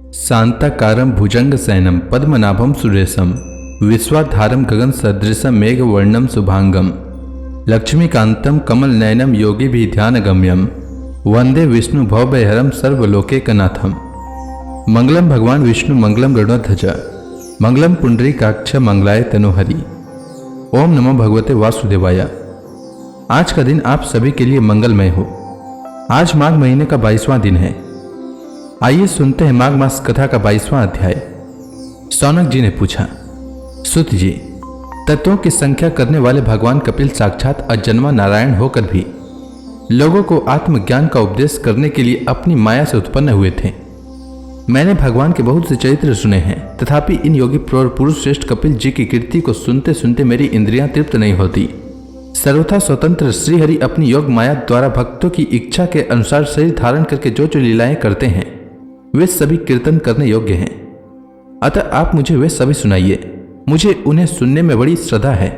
शांताकारं भुजंगशयनं पद्मनाभं सुरेशं विश्वाधारं गगनसदृशं मेघवर्णं शुभांगं लक्ष्मीकान्तं कमलनयनं योगिभिः ध्यानगम्यं वंदे विष्णु भवभयहरं सर्वलोकैकनाथं। मंगलम भगवान विष्णु मंगलम गरुड़ध्वज मंगलम पुंडरीकाक्ष मंगलाय तनोहरि। ओम नमो भगवते वासुदेवाय। आज का दिन आप सभी के लिए मंगलमय हो। आज माघ महीने का 22वां दिन है। आइए सुनते हैं माघ मास कथा का 22वां अध्याय। शौनक जी ने पूछा, सुत जी, तत्वों की संख्या करने वाले भगवान कपिल साक्षात अजन्मा नारायण होकर भी लोगों को आत्मज्ञान का उपदेश करने के लिए अपनी माया से उत्पन्न हुए थे। मैंने भगवान के बहुत से चरित्र सुने हैं, तथापि इन योगी पुरुष श्रेष्ठ कपिल जी की कीर्ति को सुनते सुनते मेरी इंद्रियां तृप्त नहीं होती। सर्वथा स्वतंत्र श्रीहरि अपनी योग माया द्वारा भक्तों की इच्छा के अनुसार शरीर धारण करके जो जो लीलाएं करते हैं वे सभी कीर्तन करने योग्य हैं। अतः आप मुझे वे सभी सुनाइए, मुझे उन्हें सुनने में बड़ी श्रद्धा है।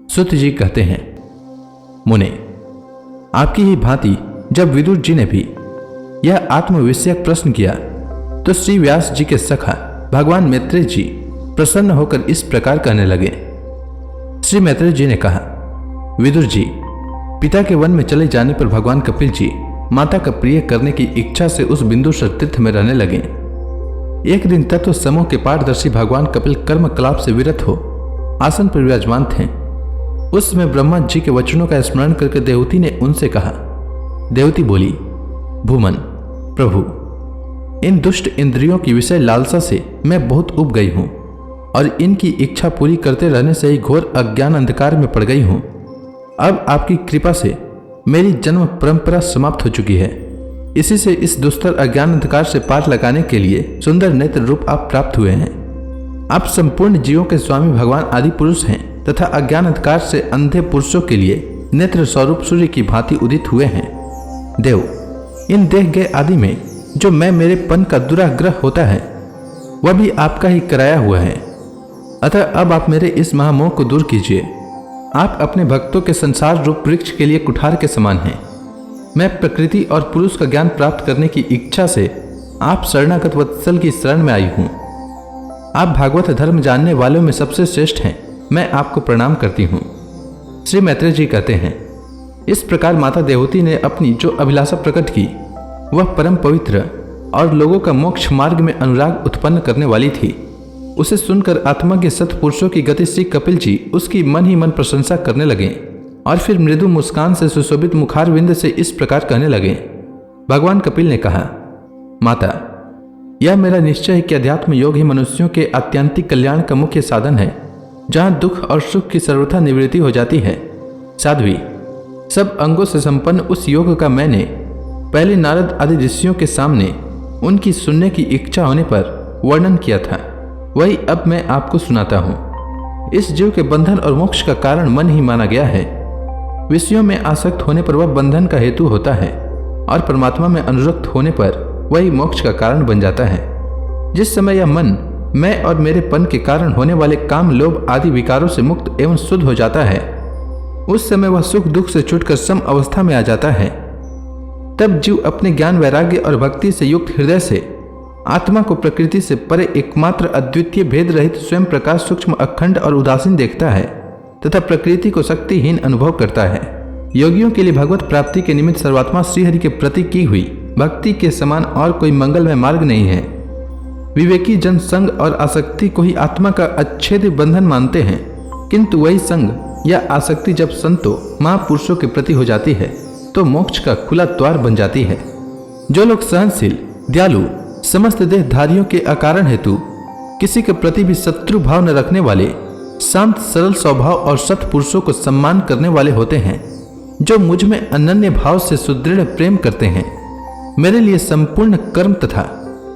सुत जी कहते हैं, मुने, आपकी ही भांति जब विदुर जी ने भी यह आत्मविषयक प्रश्न किया तो श्री व्यास जी के सखा भगवान मैत्रेय जी प्रसन्न होकर इस प्रकार कहने लगे। श्री मैत्रेय जी ने कहा, विदुर जी, पिता के वन में चले जाने पर भगवान कपिल जी माता का प्रिय करने की इच्छा से उस बिंदुसर तीर्थ में रहने लगे। एक दिन तत्व समूह के पारदर्शी भगवान कपिल कर्म कलाप से विरत हो आसन पर विराजमान थे। उस समय ब्रह्मा जी के वचनों का स्मरण करके देवती ने उनसे कहा। देवती बोली, भूमन प्रभु, इन दुष्ट इंद्रियों की विषय लालसा से मैं बहुत उब गई हूं और इनकी इच्छा पूरी करते रहने से ही घोर अज्ञान अंधकार में पड़ गई हूं। अब आपकी कृपा से मेरी जन्म परंपरा समाप्त हो चुकी है। इसी से इस दुस्तर अज्ञान अंधकार से पार लगाने के लिए सुंदर नेत्र रूप आप प्राप्त हुए हैं। आप संपूर्ण जीवों के स्वामी भगवान आदि पुरुष हैं तथा अज्ञान अंधकार से अंधे पुरुषों के लिए नेत्र स्वरूप सूर्य की भांति उदित हुए हैं। देव, इन देह गए आदि में जो मैं मेरे पन का दुराग्रह होता है वह भी आपका ही कराया हुआ है। अतः अब आप मेरे इस महामोह को दूर कीजिए। आप अपने भक्तों के संसार रूप वृक्ष के लिए कुठार के समान हैं। मैं प्रकृति और पुरुष का ज्ञान प्राप्त करने की इच्छा से आप शरणागत वत्सल की शरण में आई हूं। आप भागवत धर्म जानने वालों में सबसे श्रेष्ठ हैं। मैं आपको प्रणाम करती हूं। श्री मैत्रेय जी कहते हैं, इस प्रकार माता देवती ने अपनी जो अभिलाषा प्रकट की वह परम पवित्र और लोगों का मोक्ष मार्ग में अनुराग उत्पन्न करने वाली थी। उसे सुनकर आत्मा के सत्पुरुषों की गति श्री कपिल जी उसकी मन ही मन प्रशंसा करने लगे और फिर मृदु मुस्कान से सुशोभित मुखारविंद से इस प्रकार कहने लगे। भगवान कपिल ने कहा, माता, यह मेरा निश्चय है कि अध्यात्म योग ही मनुष्यों के आत्यंतिक कल्याण का मुख्य साधन है, जहां दुख और सुख की सर्वथा निवृत्ति हो जाती है। साध्वी, सब अंगों से संपन्न उस योग का मैंने पहले नारद आदि ऋषियों के सामने उनकी सुनने की इच्छा होने पर वर्णन किया था, वही अब मैं आपको सुनाता हूँ। इस जीव के बंधन और मोक्ष का कारण मन ही माना गया है। विषयों में आसक्त होने पर वह बंधन का हेतु होता है और परमात्मा में अनुरक्त होने पर वही मोक्ष का कारण बन जाता है। जिस समय यह मन मैं और मेरे पन के कारण होने वाले काम लोभ आदि विकारों से मुक्त एवं शुद्ध हो जाता है, उस समय वह सुख दुख से छूटकर सम अवस्था में आ जाता है। तब जीव अपने ज्ञान वैराग्य और भक्ति से युक्त हृदय से आत्मा को प्रकृति से परे एकमात्र अद्वितीय भेद रहित स्वयं प्रकाश सूक्ष्म अखंड और उदासीन देखता है तथा प्रकृति को शक्तिहीन अनुभव करता है। योगियों के लिए भगवत प्राप्ति के निमित्त सर्वात्मा श्रीहरि के प्रति की हुई भक्ति के समान और कोई मंगलमय मार्ग नहीं है। विवेकी जन संग और आसक्ति को ही आत्मा का अच्छेद्य बंधन मानते हैं, किंतु वही संग या आसक्ति जब संतों महापुरुषों के प्रति हो जाती है तो मोक्ष का खुला द्वार बन जाती है। जो लोग सहनशील, दयालु, समस्त देहधारियों के अकारण हेतु किसी के प्रति भी शत्रु भाव न रखने वाले, शांत सरल स्वभाव और सत्पुरुषों को सम्मान करने वाले होते हैं, जो मुझ में अनन्य भाव से सुदृढ़ प्रेम करते हैं, मेरे लिए संपूर्ण कर्म तथा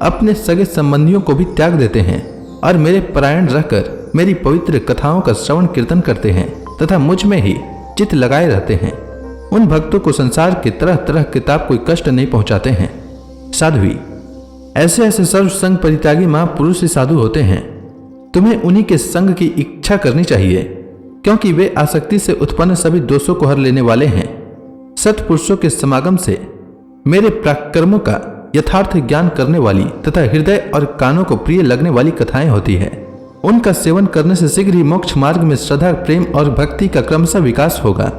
अपने सगे संबंधियों को भी त्याग देते हैं और मेरे परायण रहकर मेरी पवित्र कथाओं का श्रवण कीर्तन करते हैं तथा मुझ में ही चित्त लगाए रहते हैं, उन भक्तों को संसार के तरह तरह के ताप कोई कष्ट नहीं पहुंचाते हैं। साध्वी, ऐसे ऐसे सर्व संग परित्यागी महापुरुष ही साधु होते हैं। तुम्हें उन्हीं के संग की इच्छा करनी चाहिए, क्योंकि वे आसक्ति से उत्पन्न सभी दोषों को हर लेने वाले हैं। सत्पुरुषों के समागम से मेरे प्राकर्मों का यथार्थ ज्ञान करने वाली तथा हृदय और कानों को प्रिय लगने वाली कथाएं होती है। उनका सेवन करने से शीघ्र ही मोक्ष मार्ग में श्रद्धा, प्रेम और भक्ति का क्रमशः विकास होगा।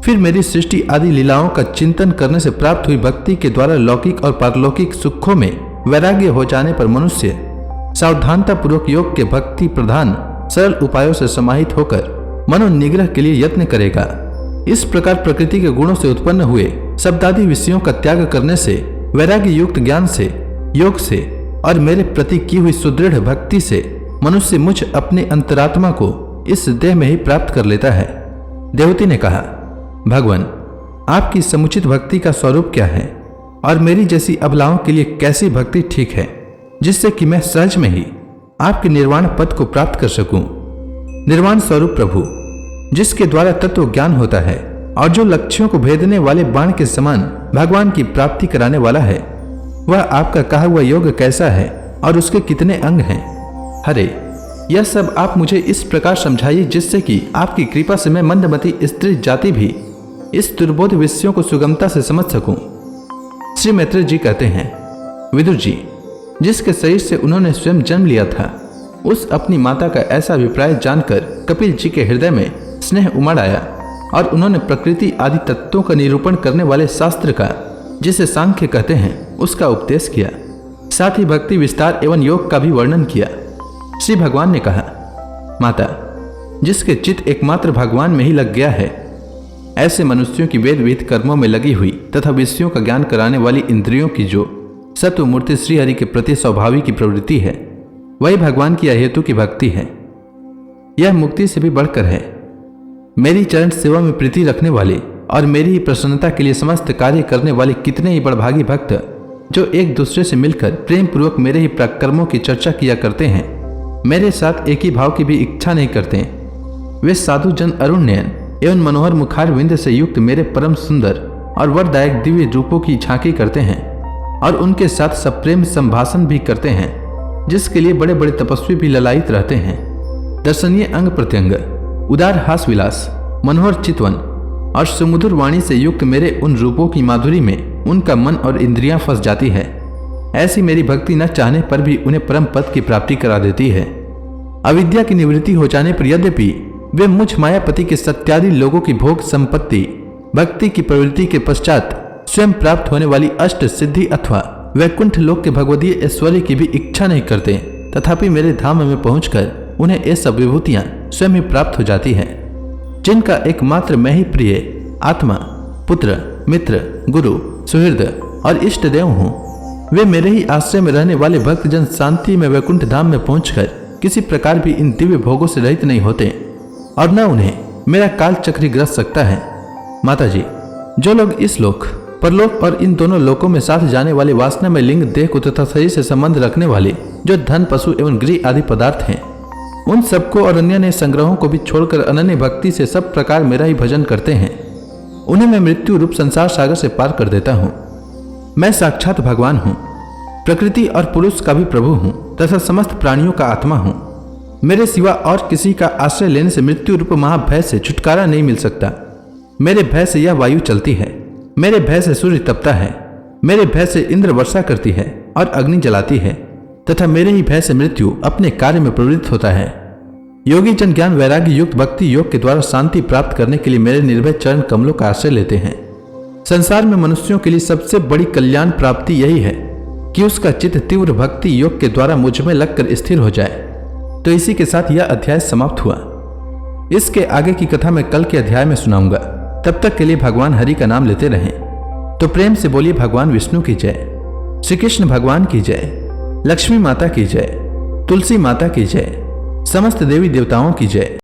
फिर मेरी सृष्टि आदि लीलाओं का चिंतन करने से प्राप्त हुई भक्ति के द्वारा लौकिक और पारलौकिक सुखों में वैराग्य हो जाने पर मनुष्य सावधानता पूर्वक योग के भक्ति प्रधान सरल उपायों से समाहित होकर मनोनिग्रह के लिए यत्न करेगा। इस प्रकार प्रकृति के गुणों से उत्पन्न हुए शब्दादि विषयों का त्याग करने से, वैराग्य युक्त ज्ञान से, योग से और मेरे प्रति की हुई सुदृढ़ भक्ति से मनुष्य मुझ अपने अंतरात्मा को इस देह में ही प्राप्त कर लेता है। देवती ने कहा, भगवान, आपकी समुचित भक्ति का स्वरूप क्या है और मेरी जैसी अबलाओं के लिए कैसी भक्ति ठीक है, जिससे कि मैं सहज में ही आपके निर्वाण पद को प्राप्त कर सकूं। निर्वाण स्वरूप प्रभु, जिसके द्वारा तत्व ज्ञान होता है और जो लक्ष्यों को भेदने वाले बाण के समान भगवान की प्राप्ति कराने वाला है, वह आपका कहा हुआ योग कैसा है और उसके कितने अंग हैं? हरे, यह सब आप मुझे इस प्रकार समझाइए जिससे कि आपकी कृपा से मैं मंदमती स्त्री जाति भी इस दुर्बोध विषयों को सुगमता से समझ सकूं। श्री मैत्रेय जी कहते हैं, विदुर जी, जिसके शरीर से उन्होंने स्वयं जन्म लिया था, उस अपनी माता का ऐसा अभिप्राय जानकर कपिल जी के हृदय में स्नेह उमड़ आया और उन्होंने प्रकृति आदि तत्वों का निरूपण करने वाले शास्त्र का, जिसे सांख्य कहते हैं, उसका उपदेश किया। साथ ही भक्ति विस्तार एवं योग का भी वर्णन किया। श्री भगवान ने कहा, माता, जिसके चित्त एकमात्र भगवान में ही लग गया है, ऐसे मनुष्यों की वेद विहित कर्मों में लगी हुई तथा विषयों का ज्ञान कराने वाली इंद्रियों की जो सत्व मूर्ति श्रीहरि के प्रति स्वाभाविक की प्रवृत्ति है, वही भगवान की अहेतु की भक्ति है। यह मुक्ति से भी बढ़कर है। मेरी चरण सेवा में प्रीति रखने वाले और मेरी ही प्रसन्नता के लिए समस्त कार्य करने वाले कितने ही बड़भागी भक्त जो एक दूसरे से मिलकर प्रेम पूर्वक मेरे ही पराक्रमों की चर्चा किया करते हैं, मेरे साथ एक ही भाव की भी इच्छा नहीं करते। वे साधु जन अरुण नयन एवं मनोहर मुखार विंद से युक्त मेरे परम सुंदर और वरदायक दिव्य रूपों की झांकी करते हैं और उनके साथ सप्रेम संभाषण भी करते हैं, जिसके लिए बड़े बड़े तपस्वी भी ललायित रहते हैं। दर्शनीय अंग प्रत्यंग, उदार हास विलास, मनोहर चितवन और सुमधुर वाणी से युक्त मेरे उन रूपों की माधुरी में उनका मन और इंद्रियां फंस जाती है। ऐसी मेरी भक्ति न चाहने पर भी उन्हें परम पद की प्राप्ति करा देती है। अविद्या की निवृत्ति हो जाने पर यद्यपि वे मुझ मायापति के सत्यादि लोगों की भोग संपत्ति भक्ति की प्रवृत्ति के पश्चात स्वयं प्राप्त होने वाली अष्ट सिद्धि अथवा वैकुंठ लोक के भगवदीय ऐश्वर्य की भी इच्छा नहीं करते, तथापि मेरे धाम में पहुंचकर उन्हें ये सब विभूतियां स्वयं ही प्राप्त हो जाती हैं, जिनका एकमात्र मैं ही प्रिय आत्मा, पुत्र, मित्र, गुरु, सुहृद और इष्ट देव हूँ। वे मेरे ही आश्रय में रहने वाले भक्तजन शांति में वैकुंठ धाम में पहुंचकर किसी प्रकार भी इन दिव्य भोगों से रहित नहीं होते और न उन्हें मेरा काल चक्री ग्रस्त सकता है। माता जी, जो लोग इस लोक परलोक और इन दोनों लोकों में साथ जाने वाले वासना में लिंग, देह को तथा शरीर से संबंध रखने वाले जो धन, पशु एवं गृह आदि पदार्थ हैं, उन सबको और अन्य ने संग्रहों को भी छोड़कर अनन्य भक्ति से सब प्रकार मेरा ही भजन करते हैं, उन्हें मैं मृत्यु रूप संसार सागर से पार कर देता हूँ। मैं साक्षात भगवान हूँ, प्रकृति और पुरुष का भी प्रभु हूँ तथा समस्त प्राणियों का आत्मा हूँ। मेरे सिवा और किसी का आश्रय लेने से मृत्यु रूप महाभय से छुटकारा नहीं मिल सकता। मेरे भय से यह वायु चलती है, मेरे भय से सूर्य तपता है, मेरे भय से इंद्र वर्षा करती है और अग्नि जलाती है तथा मेरे ही भय से मृत्यु अपने कार्य में प्रवृत्त होता है। योगी जन ज्ञान वैराग्य युक्त भक्ति योग के द्वारा शांति प्राप्त करने के लिए मेरे निर्भय चरण कमलों का आश्रय लेते हैं। संसार में मनुष्यों के लिए सबसे बड़ी कल्याण प्राप्ति यही है कि उसका चित्त तीव्र भक्ति योग के द्वारा मुझ में लगकर स्थिर हो जाए। तो इसी के साथ यह अध्याय समाप्त हुआ। इसके आगे की कथा मैं कल के अध्याय में सुनाऊंगा। तब तक के लिए भगवान हरि का नाम लेते रहें। तो प्रेम से बोलिए भगवान विष्णु की जय, श्री कृष्ण भगवान की जय, लक्ष्मी माता की जय, तुलसी माता की जय, समस्त देवी देवताओं की जय।